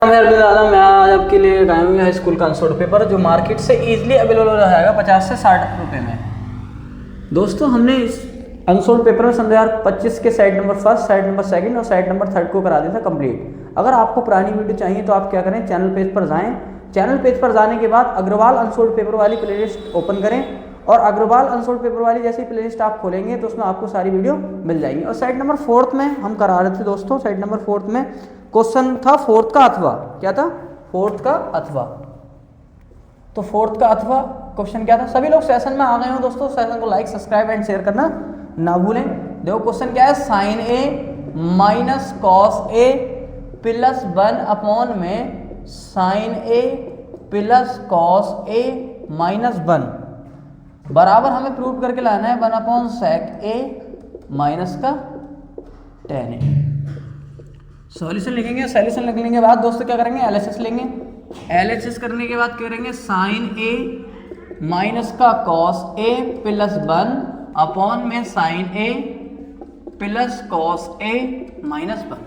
मैं अरविंद आलम, मैं आज आपके लिए आया हूँ हाई स्कूल का आंसर पेपर जो मार्केट से इजीली अवेलेबल हो जाएगा 50 से 60 रुपये में। दोस्तों हमने इस आंसर पेपर में सन 2025 के side number first, side number second और साइड नंबर थर्ड को करा दिया था कंप्लीट। अगर आपको पुरानी वीडियो चाहिए तो आप क्या करें, चैनल पेज पर जाएँ। चैनल पेज पर जाने के बाद अग्रवाल अनसोल्ड पेपर वाली प्लेलिस्ट ओपन करें और अग्रवाल अनसोल्ड पेपर वाली जैसी प्लेलिस्ट आप खोलेंगे तो उसमें आपको सारी वीडियो मिल जाएंगी। और साइड नंबर फोर्थ में हम करा रहे थे दोस्तों, साइड नंबर फोर्थ में क्वेश्चन था फोर्थ का अथवा। क्या था? फोर्थ का अथवा। तो फोर्थ का अथवा क्वेश्चन क्या था? सभी लोग सेशन में आ गए हो दोस्तों, सेशन को लाइक सब्सक्राइब एंड शेयर करना ना भूलें। देखो क्वेश्चन क्या है, sign A minus cos A plus 1 upon में sign A plus cos A minus 1 बराबर हमें प्रूव करके लाना है 1 अपॉन सेक ए माइनस का टेन ए। सॉल्यूशन लिखेंगे, सॉल्यूशन लिखने के बाद दोस्तों क्या करेंगे, एलएचएस लेंगे। एलएचएस करने के बाद क्या करेंगे, साइन ए माइनस का कॉस ए प्लस 1 अपॉन में sign A plus cos A minus 1।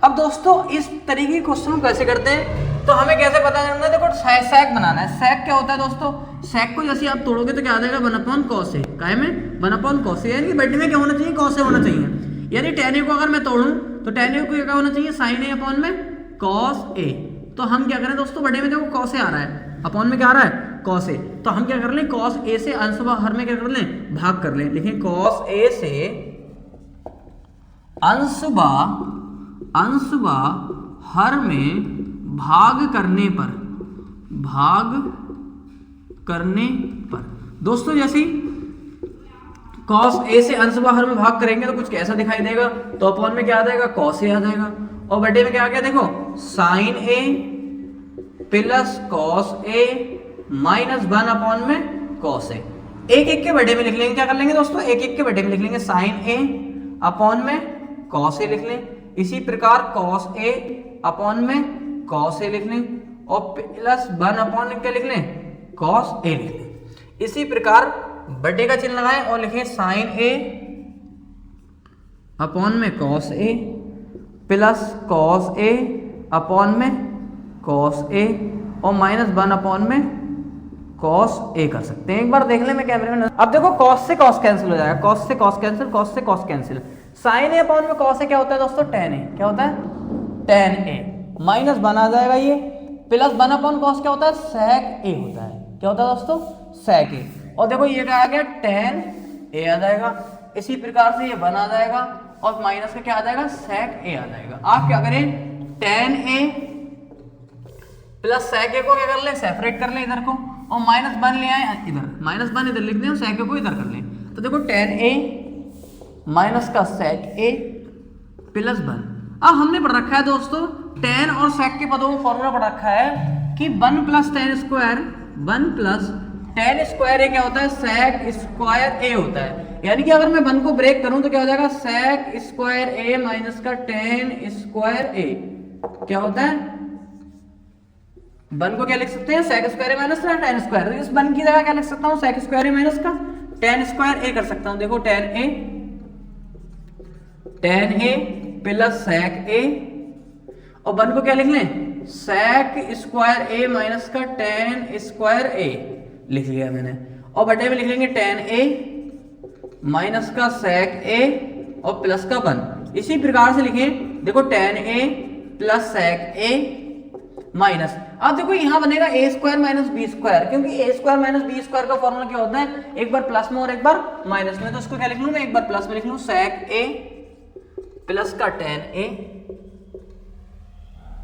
अब दोस्तों इस तरीके के क्वेश्चन कैसे करते हैं तो हमें कैसे पता चलना है? देखो सैक बनाना है। सैक क्या होता है दोस्तों? सैक को जैसे आप तोड़ोगे तो क्या आ जाएगा, 1 अपॉन कॉस ए। काय में 1 अपॉन कॉस ए, यानी कि बटे में क्या होना चाहिए, कॉस ए होना चाहिए। यानी टेन ए को अगर मैं तोड़ूं तो टेन ए को क्या होना चाहिए, साइन ए अपॉन में कॉस ए। तो हम क्या करें दोस्तों, बटे में देखो कॉस ए आ रहा है, अपॉन में क्या आ रहा है, कॉस ए। तो हम क्या कर लें, कॉस ए से अंश हर में क्या कर लें, भाग कर लें। लिखें कॉस ए से अंश हर में भाग करने पर दोस्तों जैसे कॉस ए से अंश हर में भाग करेंगे तो कुछ कैसा दिखाई देगा, तो अपॉन में क्या आ जाएगा, कॉस ए आ जाएगा। और बटे में क्या आ गया, देखो sign A plus cos A minus 1 upon में कॉस ए। एक एक के बटे में लिख लेंगे, क्या कर लेंगे दोस्तों, एक एक के बटे में लिख लेंगे। साइन ए अपॉन में कॉस ए लिख लें, इसी प्रकार कॉस ए अपॉन में कॉस ए लिख लें और प्लस 1 अपॉन में क्या लिख लें, कॉस ए लिख लें। इसी प्रकार बटे का चिन्ह लगाएं और लिखें साइन ए अपॉन में cos A plus cos A upon में कॉस ए और माइनस 1 अपॉन में कॉस ए कर सकते हैं। एक बार देख लें मैं कैमरे में। अब देखो कॉस से कॉस कैंसिल हो जाएगा, कॉस से कॉस कैंसिल, कॉस से कॉस कैंसिल। साइन ए अपॉन में कॉस ए क्या होता है दोस्तों, टेन ए। क्या होता है, टेन ए। माइनस 1 आ जाएगा ये, प्लस 1 अपॉन कॉस क्या होता है, सेक ए होता है। क्या होता है दोस्तों, सेक ए। और देखो ये क्या आ गया, टेन ए आ जाएगा। इसी प्रकार से ये 1 आ जाएगा और माइनस का क्या आ जाएगा, सेक ए आ जाएगा। आप क्या करें, टेन ए प्लस सेक ए को क्या कर ले, सेपरेट कर ले इधर को, और माइनस 1 ले आए इधर, माइनस 1 इधर लिख दें और सेक ए को इधर कर लें। तो देखो टेन ए माइनस का सेक ए प्लस 1। अब हमने पढ़ रखा है दोस्तों टेन और सेक के पदों को फॉर्मूला पढ़ रखा है कि 1 plus tan square, 1 plus tan square A क्या होता है, सेक स्क्वायर ए होता है। यानी कि अगर मैं 1 को ब्रेक करूं तो क्या हो जाएगा, सेक स्क्वायर ए माइनस का टेन स्क्वायर ए। क्या होता है, 1 को क्या लिख सकते हैं, सेक स्क्वायर ए माइनस का टेन स्क्वायर। इस 1 की जगह क्या लिख सकता हूं, सेक स्क्वायर ए माइनस का टेन स्क्वायर ए कर सकता हूं। देखो टेन ए प्लस सेक ए और 1 को क्या लिख लें, सेक स्क्वायर ए माइनस का टेन स्क्वायर ए लिख लिया मैंने। और बटे में लिख लेंगे टेन ए माइनस का सेक ए और प्लस का 1। इसी प्रकार से लिखें, देखो टेन ए प्लस सेक ए माइनस। अब देखो यहां बनेगा ए स्क्वायर माइनस बी स्क्वायर, क्योंकि ए स्क्वायर माइनस बी स्क्वायर का फॉर्मूला क्या होता है, एक बार प्लस में और एक बार माइनस में। तो इसको क्या लिख लूं मैं, एक बार प्लस में लिख लूं, सेक ए प्लस का टेन ए,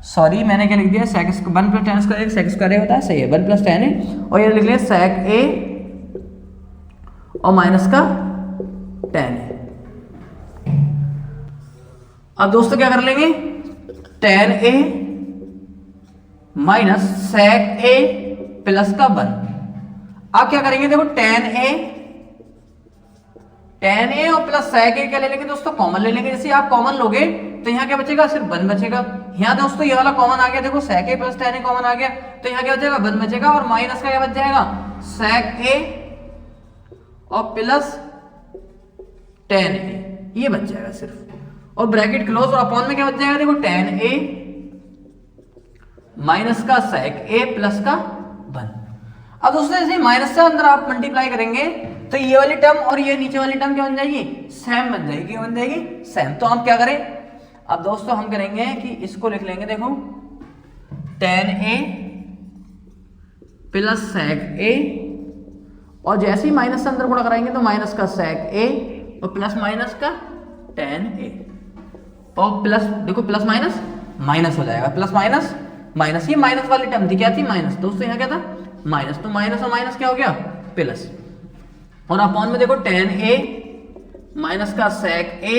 सॉरी मैंने क्या लिख दिया, sec 1 plus tan square sec square A होता है, सही है, 1 प्लस टेन ए। और ये लिख लिया सेक ए और माइनस का टेन ए। अब दोस्तों क्या कर लेंगे, ten A minus sec A plus का 1। अब क्या करेंगे, देखो टेन ए और प्लस सेक ए क्या ले लेंगे दोस्तों, कॉमन ले लेंगे। जैसे आप कॉमन लोगे तो यहाँ क्या बचेगा, सिर्फ 1 बचेगा। यहाँ दोस्तों ये वाला कॉमन आ गया, देखो सेक A plus ten A common आ गया, तो यहाँ क्या बचेगा, 1 बचेगा। और माइनस का क्या बच जाएगा, सेक ए और प्लस टेन ए, ये बच जाएगा सिर्फ। और ब्रैकेट क्लोज और अपॉन में क्या बच जाएगा, देखो टेन ए माइनस का सेक ए प्लस का 1। अब दोस्तों ऐसे माइनस से अंदर आप मल्टीप्लाई करेंगे तो ये वाली टर्म और ये नीचे वाली टर्म क्या बन जाएगी, सेम बन जाएगी। क्या बन जाएगी, सेम। तो हम क्या करें, अब दोस्तों हम करेंगे कि इसको लिख लेंगे, देखो tan a plus sec a, और जैसे ही माइनस से अंदर गुणा कराएंगे तो माइनस का सेक a और प्लस माइनस का tan a, और प्लस देखो प्लस माइनस माइनस हो जाएगा, प्लस माइनस माइनस। ये माइनस वाली टर्म थी, क्या थी, माइनस। दोस्तों यहाँ क्या था, माइनस। तो माइनस और माइनस क्या हो गया, प्लस। और अपॉन में देखो tan a माइनस का सेक a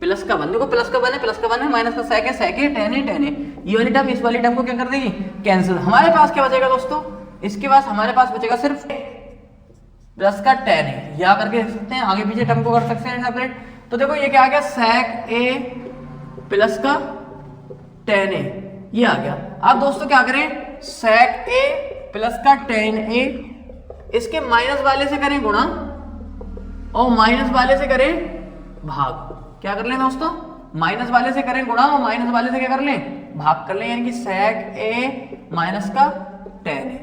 प्लस का 1। देखो प्लस का 1 है, प्लस का 1 है, माइनस का सेक है, सेक है, tan a tan a। ये वाली टर्म इस वाली टर्म को क्या कर देगी, कैंसिल। हमारे पास क्या बचेगा दोस्तों, इसके पास हमारे पास बचेगा सिर्फ प्लस का tan a। या करके लिख सकते हैं, आगे पीछे टर्म को कर सकते हैं सेपरेट। तो देखो ये क्या आ गया, सेक a प्लस का tan a, ये आ गया। अब दोस्तों क्या करें, सेक a प्लस का tan a, इसके माइनस वाले से करें गुणा और माइनस वाले से करें भाग। क्या कर लें दोस्तों, माइनस वाले से करें गुणा और माइनस वाले से क्या कर लें, भाग कर लें। यानी कि सेक a माइनस का tan a।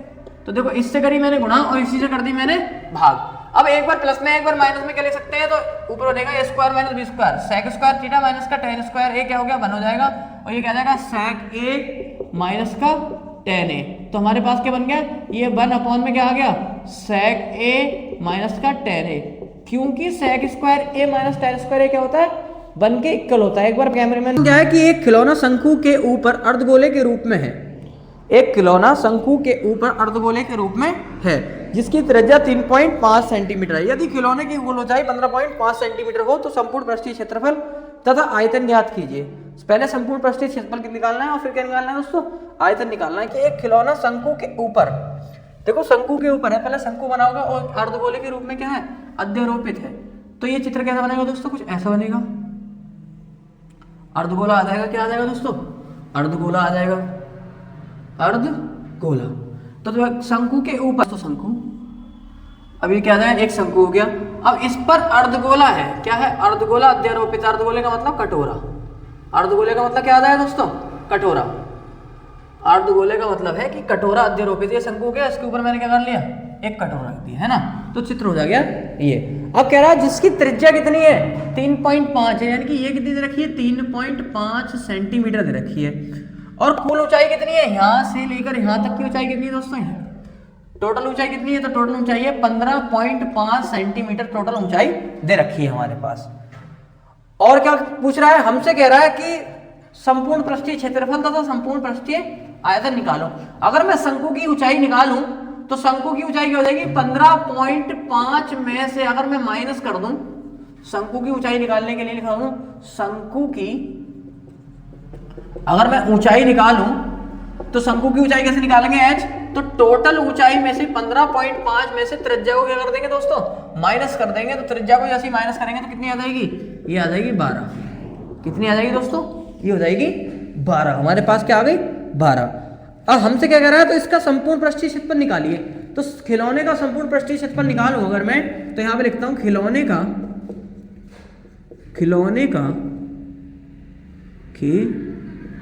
तो देखो इससे करी मैंने गुणा और इसी से कर दी मैंने भाग। अब एक बार प्लस में एक बार माइनस में क्या ले सकते हैं, तो ऊपर हो जाएगा a square minus b square, sec square theta minus का tan स्क्वायर a क्या हो गया, 1 हो जाएगा। और ये क्या जाएगा, सेक a माइनस का tan a। तो हमारे पास क्या बन गया, ये 1 अपॉन में क्या आ गया, सेक a माइनस का tan a। क्योंकि sec square a minus tan square a क्या होता है, 1 के इक्वल होता है। एक बार कैमरामैन क्या है कि एक खिलौना शंकु के ऊपर अर्धगोले के रूप में है, एक खिलौना शंकु के ऊपर अर्धगोले के रूप में है जिसकी त्रिज्या 3.5 सेंटीमीटर है। यदि खिलौने की कुल ऊंचाई 15.5 सेंटीमीटर हो तो संपूर्ण पृष्ठीय क्षेत्रफल तथा आयतन ज्ञात कीजिए। पहले संपूर्ण पृष्ठीय क्षेत्रफल निकालना है और फिर क्या निकालना है दोस्तों, आयतन निकालना है। कि एक खिलौना शंकु के ऊपर, देखो शंकु के ऊपर है, पहले शंकु बना होगा और अर्धगोले के रूप में क्या है, अध्यारोपित है। तो ये चित्र कैसा बनेगा दोस्तों, कुछ ऐसा बनेगा। अर्धगोला आ जाएगा, क्या आ जाएगा दोस्तों, अर्धगोला आ जाएगा, अर्धगोला। तो शंकु के ऊपर, तो शंकु, अब ये क्या है, एक शंकु हो गया। अब इस पर अर्धगोला है, क्या है, अर्धगोला अध्यारोपित। अर्धगोले का मतलब कटोरा, अर्धगोले का मतलब क्या आता है दोस्तों, कटोरा। अर्धगोले का मतलब है कि कटोरा अध्यारोपित। ये शंकु हो गया, इसके ऊपर मैंने क्या कर लिया, एक कटोरा रख दिया, है ना। तो चित्र हो जाएगा ये। अब कह रहा है जिसकी त्रिज्या कितनी है, 3.5 है, यानी कि ये कितनी दे रखी है, 3.5 सेंटीमीटर दे रखी है। और कुल ऊंचाई कितनी है, यहाँ से लेकर यहाँ तक की ऊंचाई कितनी है दोस्तों, टोटल ऊंचाई कितनी है, तो टोटल ऊंचाई है 15.5 सेंटीमीटर टोटल ऊंचाई दे रखी है हमारे पास। और क्या पूछ रहा है, हमसे कह रहा है कि संपूर्ण पृष्ठीय क्षेत्रफल तथा संपूर्ण पृष्ठीय आयतन निकालो। अगर मैं शंकु की ऊंचाई निकालूं तो शंकु की ऊंचाई क्या हो जाएगी, 15.5 में से अगर मैं माइनस कर दूं, शंकु की ऊंचाई निकालने के लिए लिखा हूं, शंकु की अगर मैं ऊंचाई निकालूं तो शंकु की ऊंचाई कैसे निकालेंगे, h। तो टोटल ऊंचाई में से 15.5 में से त्रिज्या को क्या कर देंगे दोस्तों, माइनस कर देंगे। तो त्रिज्या को जैसे माइनस करेंगे तो कितनी आ जाएगी, ये आ जाएगी 12। कितनी आ जाएगी दोस्तों, ये हो जाएगी 12। हमारे पास क्या आ गई, 12। अब हमसे क्या कह रहा है, तो इसका संपूर्ण पृष्ठीय क्षेत्रफल निकालिए। तो खिलौने का संपूर्ण पृष्ठीय क्षेत्रफल निकालूं अगर मैं, तो यहां पे लिखता हूं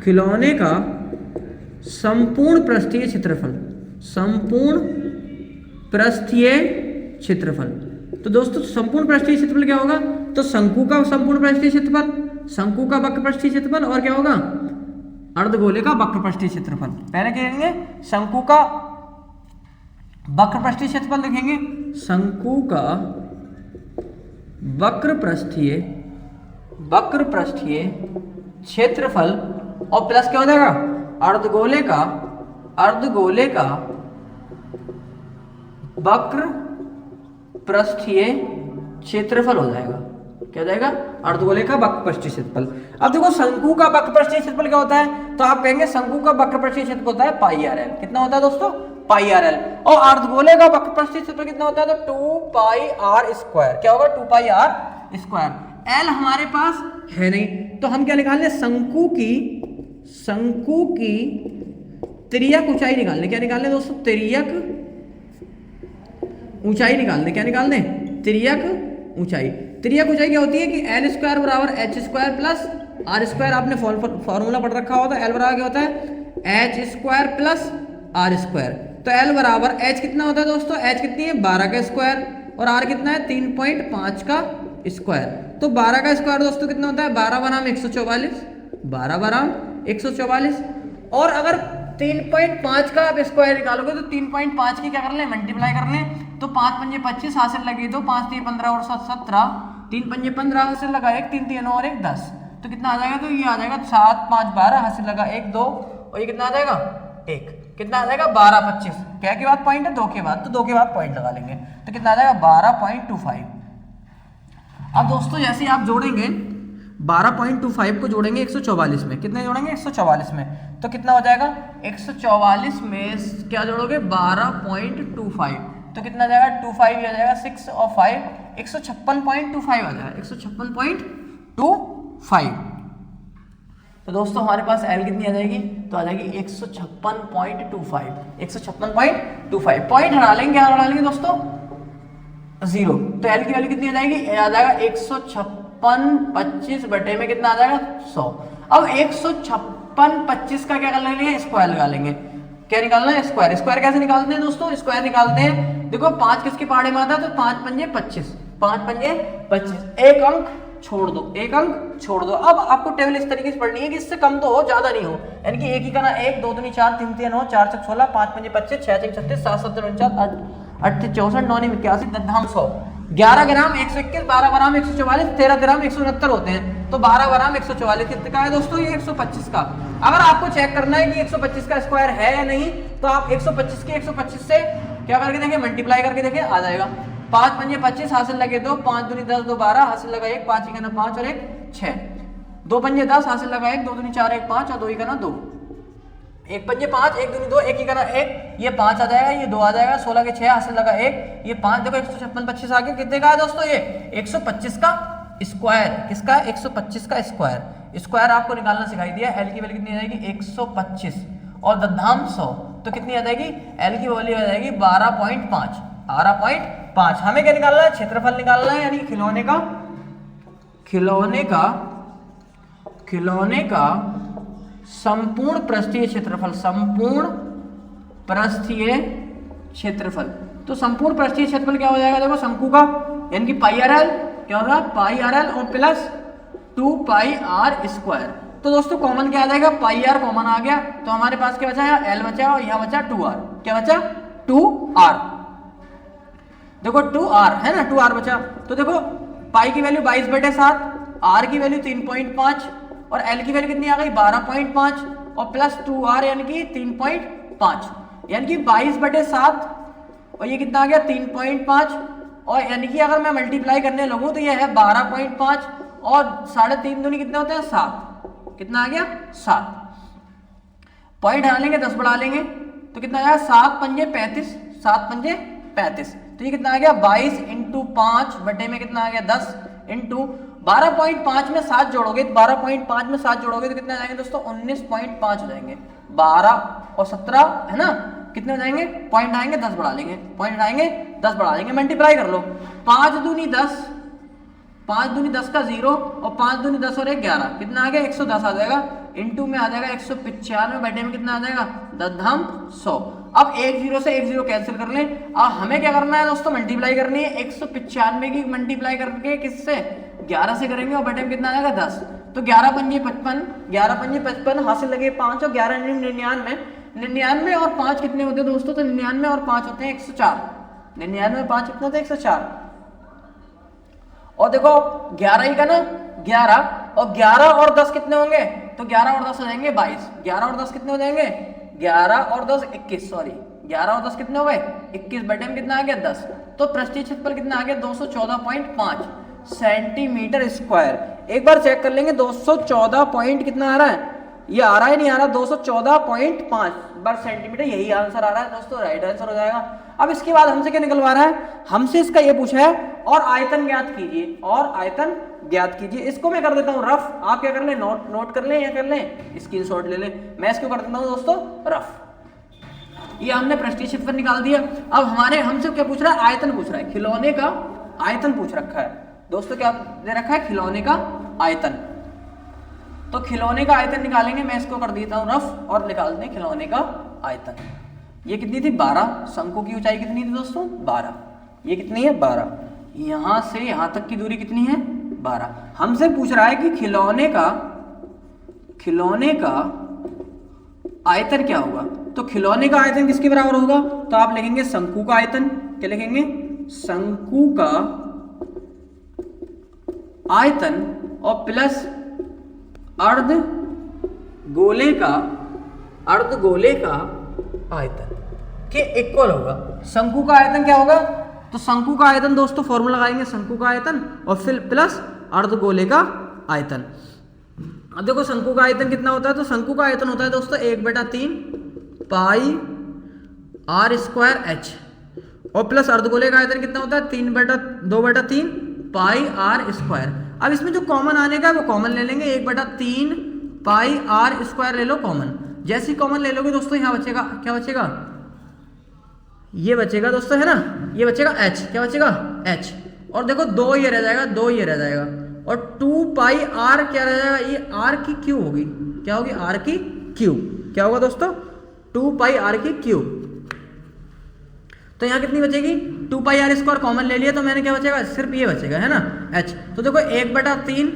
खिलौने का संपूर्ण पृष्ठीय क्षेत्रफल, संपूर्ण पृष्ठीय क्षेत्रफल। तो दोस्तों संपूर्ण पृष्ठीय क्षेत्रफल क्या होगा, तो शंकु का संपूर्ण पृष्ठीय क्षेत्रफल, शंकु का वक्र पृष्ठीय क्षेत्रफल, और क्या होगा, अर्धगोले का वक्र पृष्ठीय क्षेत्रफल। पहले क्या लिखेंगे, शंकु का वक्र पृष्ठीय क्षेत्रफल लिखेंगे, शंकु का वक्र पृष्ठीय क्षेत्रफल, और प्लस क्या हो जाएगा, अर्धगोले का वक्र पृष्ठीय क्षेत्रफल हो जाएगा। क्या हो जाएगा, अर्धगोले का वक्र पृष्ठीय क्षेत्रफल। अब देखो शंकु का वक्र पृष्ठीय क्षेत्रफल क्या होता है, तो आप कहेंगे शंकु का वक्र पृष्ठीय क्षेत्रफल होता है पाई आर एल। कितना होता है दोस्तों, पाई आर एल। और अर्धगोले का वक्र पृष्ठीय क्षेत्रफल कितना होता है, तो 2 पाई आर स्क्वायर। क्या होगा, 2 पाई आर स्क्वायर। एल हमारे पास है नहीं, तो हम क्या निकाल लें, शंकु की तिर्यक ऊंचाई निकालने। क्या निकालने दोस्तों, तिर्यक ऊंचाई निकालने। क्या निकाल दें, तिर्यक ऊंचाई। तिर्यक ऊंचाई क्या होती है कि एल स्क्वायर बराबर H square plus R square. आपने फॉर्मूला पढ़ रखा होता है। एल बराबर क्या होता है, H square plus R square. तो एल बराबर एच कितना होता है दोस्तों, एच कितनी है 12 का स्क्वायर और आर कितना है 3.5 का स्क्वायर। तो 12 का स्क्वायर दोस्तों कितना होता है 12 बनाम 144, 12 बनाम 144। और अगर 3.5 का आप स्क्वायर निकालोगे तो 3.5 की क्या कर लें मल्टीप्लाई कर लें, तो 5 पंजे 25 हासिल लगे, तो 5 3 15 और 7 17, 3 पंजे 15 हासिल लगा 1, 3 3 और 1 10, तो कितना आ जाएगा, तो ये आ जाएगा 7 5 12 हासिल लगा 1 2 और ये कितना आ जाएगा 1, कितना आ जाएगा 12 25, क्या के बाद पॉइंट है 2 के बाद, तो 2 के बाद पॉइंट लगा लेंगे, तो कितना आ जाएगा 12.25। अब दोस्तों जैसे आप जोड़ेंगे 12.25 को जोड़ेंगे 144 में, कितने जोड़ेंगे 144 में, तो कितना हो जाएगा 144 में क्या जोड़ोगे 12.25, तो कितना आ जाएगा 25 आ जाएगा 6 और 5 156.25 आ जाएगा 156.25। तो दोस्तों हमारे पास L कितनी आ जाएगी, तो आ जाएगी 156.25, 156.25। पॉइंट हटा लेंगे, क्या हटा लेंगे दोस्तों 0, तो L की वैल्यू कितनी आ जाएगी, आ जाएगा 156.25 बटे में कितना आ जाएगा 100। अब 156.25 का क्या कर लेंगे स्क्वायर लगा लेंगे, क्या निकालना है स्क्वायर। स्क्वायर कैसे निकालते हैं दोस्तों, स्क्वायर निकालते हैं, देखो 5 किसके पहाड़े में आता है, तो 5 पंजे 25, 5 पंजे 25, एक अंक छोड़ दो, एक अंक छोड़ दो। अब आपको टेबल इस तरीके से पढ़नी है कि इससे कम तो हो ज्यादा नहीं हो, यानी कि एक ही करना 1 2 दूनी 4 3 3 9 4 6 16 5 पंजे 25 6 6 36 7 7 49 8 64 9 81 10 100, 11 ग्राम 121, 12 ग्राम 144, 13 ग्राम 169 होते हैं, तो 12 ग्राम 144 कितने का है दोस्तों, ये 125 का। अगर आपको चेक करना है कि 125 का स्क्वायर है या नहीं, तो आप 125 के 125 से क्या करके देखें मल्टीप्लाई करके देखें, आ जाएगा 5 पंजे 25 हासिल लगे 2, 5 दूनी 10 2 12 हासिल लगा 1, 5 ही करना 5 और 1 6, 2 पंजे 10 हासिल लगा 1, 2 दूनी 4 1 5 और 2 ही करना 2, 1 पंजे 5 1 दूनी 2 1 ही करना 1, ये 5 आ जाएगा, ये 2 आ जाएगा, 16 के 6 हासिल लगा 1, ये 5, देखो 156.25 आ गया, कितने का है दोस्तों ये 125 का स्क्वायर, किसका 125 का स्क्वायर। स्क्वायर आपको निकालना सिखाई दिया। एल की वैल्यू कितनी आ जाएगी 125 और दशमलव 100, तो कितनी आ जाएगी एल की वैल्यू आ जाएगी 12.5, 12.5। हमें क्या निकालना है क्षेत्रफल निकालना है, यानी खिलौने का संपूर्ण पृष्ठीय क्षेत्रफल, संपूर्ण पृष्ठीय क्षेत्रफल। तो संपूर्ण पृष्ठीय क्षेत्रफल क्या हो जाएगा, देखो शंकु का, यानी कि पाई आर एल, क्या होगा पाई आर एल और प्लस 2 पाई आर स्क्वायर। तो दोस्तों कॉमन क्या आ जाएगा, पाई आर कॉमन आ गया, तो हमारे पास क्या बचा है एल बचा और यहाँ बचा 2r, क्या बचा 2r, देखो 2r है ना, 2r बचा। तो देखो पाई की वैल्यू 22/7, r की वैल्यू 3.5 और l की वैल्यू कितनी आ गई 12.5 और प्लस 2r यानी कि 3.5, यानी कि 22/7 और ये कितना आ गया 3.5, और यानी कि अगर मैं मल्टीप्लाई करने लगूं तो ये है 12.5 और 3.5 दूनी कितने होते हैं 7, कितना आ गया 7। पॉइंट हटा लेंगे 10 बढ़ा लेंगे तो कितना आ जाएगा 7 पंजे 35, 7 पंजे 35, तो ये कितना आ गया 22 × 5 बटे में कितना आ गया 10 × 12.5 में 7 जोड़ोगे, 12.5 में 7 जोड़ोगे तो कितने आ जाएंगे दोस्तों 19.5 हो जाएंगे, 12 और 17 है ना, कितने हो जाएंगे पॉइंट आएंगे 10 बढ़ा लेंगे, पॉइंट आएंगे 10 बढ़ा लेंगे, मल्टीप्लाई कर लो 5 दूनी 10, 5 दूनी 10 का 0 और 5 दूनी 10 और 1 11, कितना आ गया 110 आ जाएगा, इनटू में आ जाएगा 195 बटे में कितना आ जाएगा 10/100। अब 1 0 से 1 0 कैंसिल कर लें। अब हमें क्या करना है दोस्तों मल्टीप्लाई करनी है 195 की मल्टीप्लाई करके किससे 11 से करेंगे और बटे में कितना आ जाएगा 10, तो 11 पंजे 55, 11 पंजे 55 हासिल लगे 5 और 11 99, 99 और 5 कितने होते हैं दोस्तों, तो 99 और 5 होते हैं 104, 99 और 5 कितने होते हैं 104। और देखो 11 ही का ना 11 और 11 और 10 कितने होंगे, तो 11 और 10 हो जाएंगे 22, 11 और 10 कितने हो जाएंगे 11 और 10 21, सॉरी 11 और 10 कितने हो गए 21, बटे में कितना आ गया 10, तो पृष्ठीय क्षेत्रफल कितना आ गया 214.5 सेंटीमीटर स्क्वायर। एक बार चेक कर लेंगे 214 पॉइंट कितना आ रहा है, ये आ रहा है नहीं आ रहा 214.5 बार सेंटीमीटर, यही आंसर आ रहा है दोस्तों, राइट आंसर हो जाएगा। अब इसके बाद हमसे क्या निकलवा रहा है, हमसे इसका ये पूछा है और आयतन ज्ञात कीजिए, और आयतन ज्ञात कीजिए। इसको मैं कर देता हूँ रफ, आप क्या कर लें नोट कर लें या कर लें स्क्रीनशॉट ले लें, मैं इसको कर देता हूँ दोस्तों रफ। ये हमने पृष्ठीय क्षेत्रफल निकाल दिया। अब हमसे क्या पूछ रहा है, आयतन पूछ रहा है, खिलौने का आयतन पूछ रखा है दोस्तों, क्या दे रखा है खिलौने का आयतन। तो खिलौने का आयतन निकालेंगे, मैं इसको कर देता हूँ रफ और निकालते हैं खिलौने का आयतन। ये कितनी थी 12, शंकु की ऊंचाई कितनी थी दोस्तों 12, ये कितनी है 12, यहाँ से यहाँ तक की दूरी कितनी है 12। हमसे पूछ रहा है कि खिलौने का आयतन क्या होगा, तो खिलौने का आयतन किसके बराबर होगा, तो आप लिखेंगे शंकु का आयतन, क्या लिखेंगे शंकु का आयतन और प्लस अर्धगोले का आयतन के इक्वल होगा। शंकु का आयतन क्या होगा, तो शंकु का आयतन दोस्तों फॉर्मूला लगाएंगे शंकु का आयतन और फिर प्लस अर्धगोले का आयतन। अब देखो शंकु का आयतन कितना होता है, तो शंकु का आयतन होता है दोस्तों 1/3 पाई r स्क्वायर h और प्लस अर्धगोले का आयतन कितना होता है 2/3 पाई r स्क्वायर। अब इसमें जो कॉमन आने का है वो कॉमन ले लेंगे, 1/3 पाई r स्क्वायर ले लो कॉमन। जैसे ही कॉमन ले लोगे दोस्तों यहाँ बचेगा, क्या बचेगा, ये बचेगा दोस्तों है ना, ये बचेगा h, क्या बचेगा h, और देखो 2 ये रह जाएगा, 2 ये रह जाएगा और 2 पाई r क्या रह जाएगा, ये r की क्यू होगी, क्या होगी r की क्यू, क्या होगा दोस्तों 2 पाई r की क्यू। तो यहाँ कितनी बचेगी 2 पाई r स्क्वायर कॉमन ले लिया तो मैंने क्या बचेगा, सिर्फ ये बचेगा है ना h। तो देखो 1/3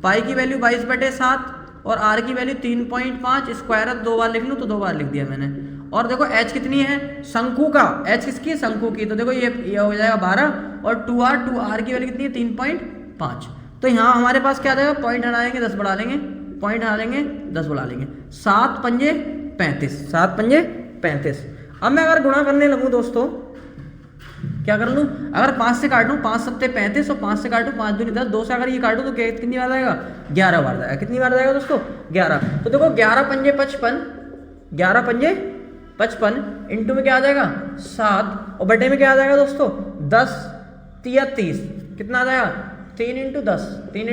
पाई की वैल्यू 22/7 और r की वैल्यू 3.5, स्क्वायर 2 बार लिख लूँ तो 2 बार लिख दिया मैंने। और देखो h कितनी है शंकु का, h किसकी शंकु की, तो देखो ये हो जाएगा 12 और 2r की वैल्यू कितनी है 3.5। तो यहाँ हमारे पास क्या आ जाएगा, पॉइंट हटाएंगे 10 बढ़ा लेंगे, पॉइंट हटाएंगे 10 बढ़ा लेंगे, 7 पंजे 35, 7 पंजे 35। अब मैं अगर गुणा करने लगूँ दोस्तों, क्या कर लूँ, अगर 5 से काट लूँ 5 सत्ते 35 और 5 से काटूँ 5 दूनी 10, 2 से अगर ये काटूँ तो कितनी बार आएगा 11 बार जाएगा, कितनी बार जाएगा दोस्तों 11। तो देखो 11 पंजे 55, 11 पंजे 55 इंटू में क्या आ जाएगा 7 और बटे में क्या आ जाएगा दोस्तों 10 3 30, कितना आ जाएगा 3 × 10, 3 ×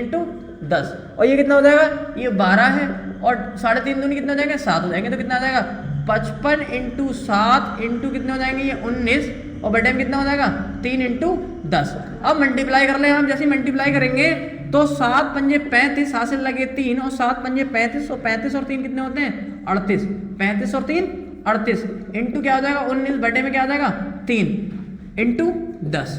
10 और ये कितना हो जाएगा, ये 12 है और 3.5 दूनी कितना हो जाएगा 7 हो जाएंगे, तो कितना आ जाएगा 55 × 7 इंटू कितने हो जाएंगे ये 19 और बटे में कितना हो जाएगा 3 × 10। अब मल्टीप्लाई कर ले हम, जैसे मल्टीप्लाई करेंगे तो 7 पंजे 35 हासिल लगे 3 और 7 पंजे 35 और 35 और 3 कितने होते हैं 38, 35 और 3 38 इंटू क्या हो जाएगा 19 बटे में क्या आ जाएगा 3 × 10।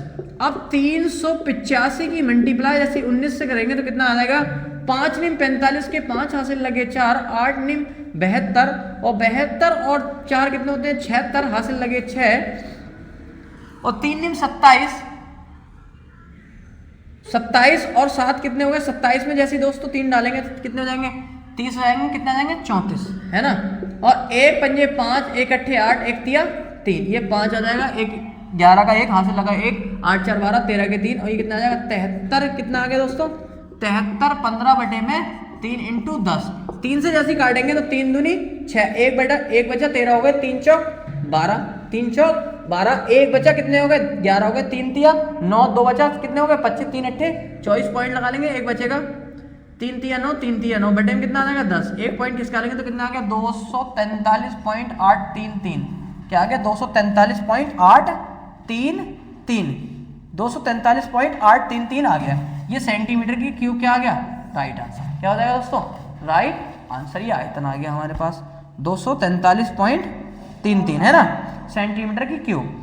अब 385 की मल्टीप्लाई जैसे 19 से करेंगे तो कितना आ जाएगा 5 निम 45 के 5 हासिल लगे 4, 8 निम 72 और 72 और 4 कितने होते हैं 76 हासिल लगे 6 और 3 निम 27, 27 और 7 कितने हो गए 27 में जैसे दोस्तों 3 डालेंगे तो कितने हो जाएंगे 30 हो जाएंगे, कितने आ जाएंगे 34 है ना। और 1 पंजे 5, 1 अट्ठे 8, 1 तिया 3, ये 5 आ जाएगा, 1 11 का 1 हासिल लगा 1, 8 4 12 13 के 3 और ये कितना आ जाएगा 73, कितना आ गया दोस्तों 73, 15 बटे में 3 × 10। 3 से जैसे काटेंगे तो 3 दूनी 6, 1 बचा 13 हो गए, 3 चौक 12, 3 चौक 12, 1 बचा कितने हो गए 11 हो गए, 3 तिया 9, 2 बचा कितने हो गए 25, 3 अट्ठे 24 पॉइंट लगा लेंगे, 1 बचेगा 3 तिया 9, 3 तिया 9 बटे में कितना आ जाएगा 10, 1 पॉइंट किसका लेंगे तो कितना आ गया 243.833, क्या आ गया 243.833, 243.833 आ गया। ये सेंटीमीटर की क्यूब क्या आ गया राइट आंसर, क्या हो जाएगा दोस्तों राइट आंसर, ये आयतन आ गया हमारे पास 243.33 है ना सेंटीमीटर की क्यूब।